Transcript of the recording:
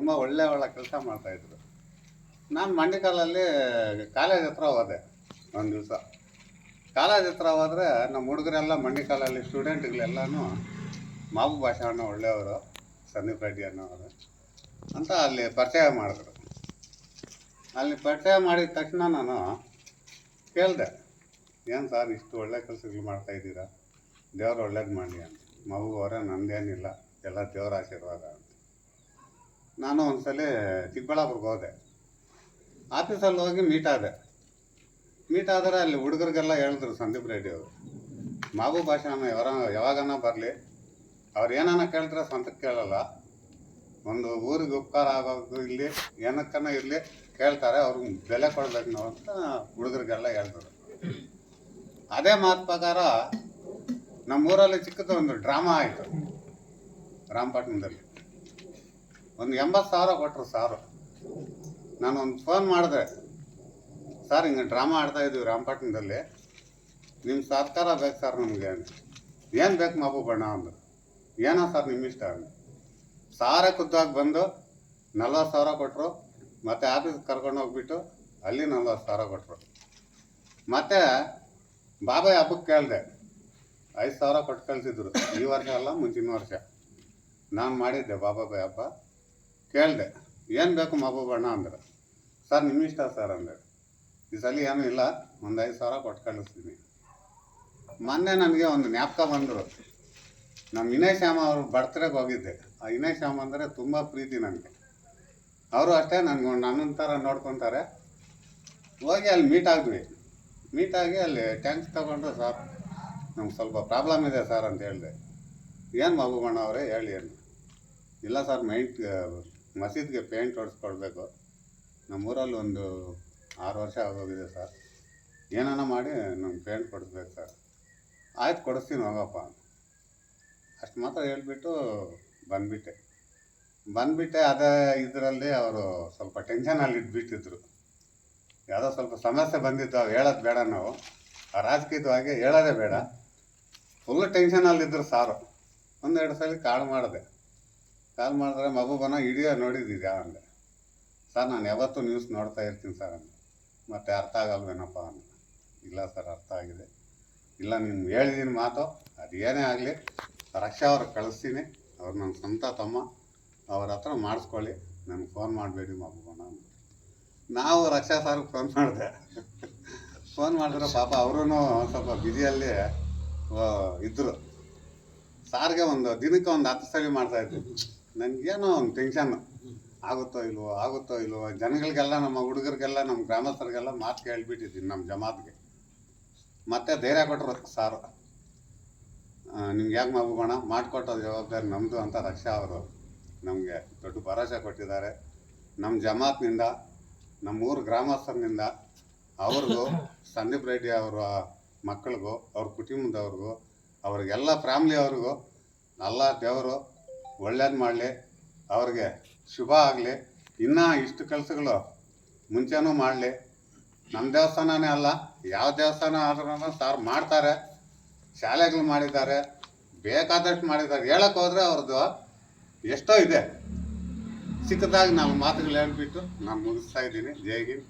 ತುಂಬ ಒಳ್ಳೆ ಕೆಲಸ ಮಾಡ್ತಾಯಿದ್ರು. ನಾನು ಮಂಡಿಕಲ್ಲಲ್ಲಿ ಕಾಲೇಜ್ ಹತ್ರ ಹೋದೆ ಒಂದು ದಿವಸ. ಕಾಲೇಜ್ ಹತ್ರ ಹೋದರೆ ನಮ್ಮ ಹುಡುಗರೆಲ್ಲ ಮಂಡಿಕಲ್ಲಲ್ಲಿ ಸ್ಟೂಡೆಂಟ್ಗಳೆಲ್ಲನೂ ಮಾಬು ಭಾಷಾ ಅಣ್ಣ ಒಳ್ಳೆಯವರು, ಸಂದೀಪ್ ರೆಡ್ಡಿ ಅನ್ನೋರು ಅಂತ ಅಲ್ಲಿ ಪರಿಚಯ ಮಾಡಿದ್ರು. ಅಲ್ಲಿ ಪರಿಚಯ ಮಾಡಿದ ತಕ್ಷಣ ನಾನು ಕೇಳಿದೆ, ಏನು ಸರ್ ಇಷ್ಟು ಒಳ್ಳೆ ಕೆಲಸಗಳು ಮಾಡ್ತಾಯಿದ್ದೀರಾ, ದೇವ್ರು ಒಳ್ಳೇದು ಮಾಡಲಿ ಅಂತ. ಮಗು ಅವರೇ ನಂದೇನಿಲ್ಲ, ಎಲ್ಲ ದೇವ್ರ ಆಶೀರ್ವಾದ ಅಂತ. ನಾನು ಒಂದ್ಸಲ ಚಿಕ್ಕಬಳ್ಳಾಪುರಕ್ಕೆ ಹೋದೆ. ಆಫೀಸಲ್ಲಿ ಹೋಗಿ ಮೀಟ್ ಆದರೆ ಅಲ್ಲಿ ಹುಡುಗರಿಗೆಲ್ಲ ಹೇಳಿದ್ರು ಸಂದೀಪ್ ರೆಡ್ಡಿ ಅವರು, ಮಾಬು ಭಾಷಾನ ಯಾವಾಗನ ಬರಲಿ, ಅವ್ರು ಏನಾನ ಕೇಳಿದ್ರೆ ಸ್ವಂತಕ್ಕೆ ಕೇಳಲ್ಲ, ಒಂದು ಊರಿಗೆ ಉಪಕಾರ ಆಗೋದು ಇಲ್ಲಿ ಏನಕ್ಕನ ಇರಲಿ ಕೇಳ್ತಾರೆ, ಅವ್ರಿಗೆ ಬೆಲೆ ಕೊಡ್ಬೇಕು ನಾವು ಅಂತ ಹುಡುಗರಿಗೆಲ್ಲ ಹೇಳಿದ್ರು. ಅದೇ ಮಾತು ಪ್ರಕಾರ ನಮ್ಮೂರಲ್ಲಿ ಚಿಕ್ಕದು ಒಂದು ಡ್ರಾಮಾ ಆಯಿತು ರಾಮಪಟ್ಟಣದಲ್ಲಿ. ಒಂದು 80,000 ಕೊಟ್ಟರು ಸಾರು. ನಾನು ಒಂದು ಫೋನ್ ಮಾಡಿದೆ, ಸರ್ ಹಿಂಗೆ ಡ್ರಾಮಾ ಆಡ್ತಾಯಿದ್ದೀವಿ ರಾಮಪಟ್ಟಣದಲ್ಲಿ, ನಿಮ್ಮ ಸಹಕಾರ ಬೇಕು ಸರ್ ನಮಗೆ. ಏನು ಬೇಕು ಮಗು ಬಣ್ಣ ಅಂದರು. ಏನೋ ಸರ್ ನಿಮ್ಮ ಇಷ್ಟ ಅಂದು ಸಾರೇ ಖುದ್ದಾಗಿ ಬಂದು 40,000 ಕೊಟ್ಟರು. ಮತ್ತು ಆಫೀಸ್ಗೆ ಕರ್ಕೊಂಡು ಹೋಗ್ಬಿಟ್ಟು ಅಲ್ಲಿ 40,000 ಕೊಟ್ಟರು. ಮತ್ತು ಬಾಬಾಯ್ ಹಬ್ಬಕ್ಕೆ ಕೇಳಿದೆ, 5,000 ಕೊಟ್ಟು ಕಳಿಸಿದ್ರು. ಈ ವರ್ಷ ಅಲ್ಲ, ಮುಂಚಿನ ವರ್ಷ ನಾನು ಮಾಡಿದ್ದೆ ಬಾಬಾಬಾಯ್ ಹಬ್ಬ. ಕೇಳಿದೆ, ಏನು ಬೇಕು ಮಗು ಬಣ್ಣ ಅಂದ್ರೆ, ಸರ್ ನಿಮ್ಮ ಇಷ್ಟ ಸರ್ ಅಂದರೆ. ಈ ಸಲ ಏನೂ ಇಲ್ಲ, ಒಂದು 5,000 ಕೊಟ್ಟು ಕಳಿಸ್ತೀನಿ. ಮೊನ್ನೆ ನನಗೆ ಒಂದು ಜ್ಞಾಪಕ ಬಂದರು. ನಮ್ಮ ವಿನಯ್ ಶ್ಯಾಮ ಅವ್ರ ಬರ್ತ್ಡೇಗೆ ಹೋಗಿದ್ದೆ. ಆ ವಿನಯ್ ಶ್ಯಾಮ ಅಂದರೆ ತುಂಬ ಪ್ರೀತಿ ನನಗೆ. ಅವರು ಅಷ್ಟೇ ನನ್ನ ಥರ ನೋಡ್ಕೊತಾರೆ. ಹೋಗಿ ಅಲ್ಲಿ ಮೀಟ್ ಆಗಿ ಅಲ್ಲಿ ಟ್ಯಾಂಕ್ಸ್ ತೊಗೊಂಡು, ಸರ್ ನಮ್ಗೆ ಸ್ವಲ್ಪ ಪ್ರಾಬ್ಲಮ್ ಇದೆ ಸರ್ ಅಂತ ಹೇಳಿದೆ. ಏನು ಮಗು ಬಣ್ಣ ಅವರೇ ಹೇಳಿ ಏನು. ಇಲ್ಲ ಸರ್, ಮಸೀದ್ಗೆ ಪೇಂಟ್ ಹೊಡೆಸ್ಕೊಡ್ಬೇಕು, ನಮ್ಮೂರಲ್ಲಿ ಒಂದು 6 ವರ್ಷ ಆಗೋಗಿದೆ ಸರ್, ಏನಾನ ಮಾಡಿ ನಮ್ಗೆ ಪೇಂಟ್ ಕೊಡಿಸ್ಬೇಕು ಸರ್. ಆಯ್ತು ಕೊಡಿಸ್ತೀನಿ ಹೋಗಪ್ಪ ಅಷ್ಟು ಮಾತ್ರ ಹೇಳ್ಬಿಟ್ಟು ಬಂದುಬಿಟ್ಟೆ. ಅದೇ ಇದರಲ್ಲಿ ಅವರು ಸ್ವಲ್ಪ ಟೆನ್ಷನಲ್ಲಿ ಇದ್ಬಿಟ್ಟಿದ್ರು. ಯಾವುದೋ ಸ್ವಲ್ಪ ಸಮಸ್ಯೆ ಬಂದಿದ್ದು, ಅವು ಹೇಳೋದು ಬೇಡ, ನಾವು ರಾಜಕೀಯವಾಗಿ ಹೇಳೋದೇ ಬೇಡ. ಫುಲ್ ಟೆನ್ಷನಲ್ಲಿದ್ದರು ಸಾರು. 1-2 ಸಲ ಕಾಲ್ ಮಾಡಿದ್ರೆ ಮಗು ಬನ್ನ ವಿಡಿಯೋ ನೋಡಿದ್ದೀರಾ ಅಂದೆ. ಸರ್ ನಾನು ಯಾವತ್ತೂ ನ್ಯೂಸ್ ನೋಡ್ತಾ ಇರ್ತೀನಿ ಸರ್ ಅಂದೆ. ಮತ್ತೆ ಅರ್ಥ ಆಗಲ್ವೇನಪ್ಪ ಅಂದೆ. ಇಲ್ಲ ಸರ್ ಅರ್ಥ ಆಗಿದೆ. ಇಲ್ಲ ನಿಮ್ಗೆ ಹೇಳಿದ್ದೀನಿ ಮಾತು, ಅದು ಏನೇ ಆಗಲಿ ರಕ್ಷಾ ಅವ್ರಿಗೆ ಕಳಿಸ್ತೀನಿ, ಅವ್ರು ನನ್ನ ಸ್ವಂತ ತಮ್ಮ, ಅವ್ರ ಹತ್ರ ಮಾಡಿಸ್ಕೊಳ್ಳಿ, ನನಗೆ ಫೋನ್ ಮಾಡಬೇಡಿ ಮಗು ಬನ್ನ ಅಂದೆ. ನಾವು ರಕ್ಷಾ ಸಾರ್ಗೆ ಫೋನ್ ಮಾಡಿದ್ರೆ ಪಾಪ ಅವರೂ ಸ್ವಲ್ಪ ಬ್ಯುಸಿಯಲ್ಲಿ ಇದ್ದರು. ಸಾರಿಗೆ ಒಂದು ದಿನಕ್ಕೆ ಒಂದು 10 ಸಲ ಮಾಡ್ತಾಯಿದ್ದೆ. ನನಗೇನೋ ಒಂದು ಟೆನ್ಷನ್ನು, ಆಗುತ್ತೋ ಇಲ್ವೋ ಜನಗಳಿಗೆಲ್ಲ, ನಮ್ಮ ಹುಡುಗರಿಗೆಲ್ಲ, ನಮ್ಮ ಗ್ರಾಮಸ್ಥರಿಗೆಲ್ಲ ಮಾತು ಕೇಳಿಬಿಟ್ಟಿದ್ದೀನಿ ನಮ್ಮ ಜಮಾತ್ಗೆ. ಮತ್ತೆ ಧೈರ್ಯ ಕೊಟ್ಟರು ಸಾರು, ನಿಮ್ಗೆ ಯಾಕೆ ಮಗು ಬಣ್ಣ ಮಾಡಿಕೊಟ್ಟೋ ಜವಾಬ್ದಾರಿ ನಮ್ಮದು ಅಂತ ರಕ್ಷಾ ಅವರು ನಮಗೆ ದೊಡ್ಡ ಭರವಸೆ ಕೊಟ್ಟಿದ್ದಾರೆ. ನಮ್ಮ ಜಮಾತ್ನಿಂದ, ನಮ್ಮೂರು ಗ್ರಾಮಸ್ಥರಿಂದ ಅವ್ರಿಗೂ, ಸಂದೀಪ್ ರೆಡ್ಡಿ ಅವರ ಮಕ್ಕಳಿಗೂ, ಅವ್ರ ಕುಟುಂಬದವ್ರಿಗೂ, ಅವ್ರಿಗೆಲ್ಲ ಫ್ಯಾಮ್ಲಿಯವ್ರಿಗೂ ಎಲ್ಲ ದೇವರು ಒಳ್ಳೇದು ಮಾಡಲಿ, ಅವ್ರಿಗೆ ಶುಭ ಆಗಲಿ. ಇನ್ನೂ ಇಷ್ಟು ಕೆಲಸಗಳು ಮುಂಚೆನೂ ಮಾಡಲಿ. ನಮ್ಮ ದೇವಸ್ಥಾನನೇ ಅಲ್ಲ, ಯಾವ ದೇವಸ್ಥಾನ ಆದ್ರೂ ಸಾರ್ ಮಾಡ್ತಾರೆ. ಶಾಲೆಗಳು ಮಾಡಿದ್ದಾರೆ, ಬೇಕಾದಷ್ಟು ಮಾಡಿದ್ದಾರೆ. ಹೇಳಕ್ಕೆ ಹೋದರೆ ಅವ್ರದ್ದು ಎಷ್ಟೋ ಇದೆ. ಚಿಕ್ಕದಾಗಿ ನಾವು ಮಾತುಗಳು ಹೇಳ್ಬಿಟ್ಟು ನಾನು ಮುಗಿಸ್ತಾ ಇದ್ದೀನಿ. ಜೈ ಹಿಂದ್.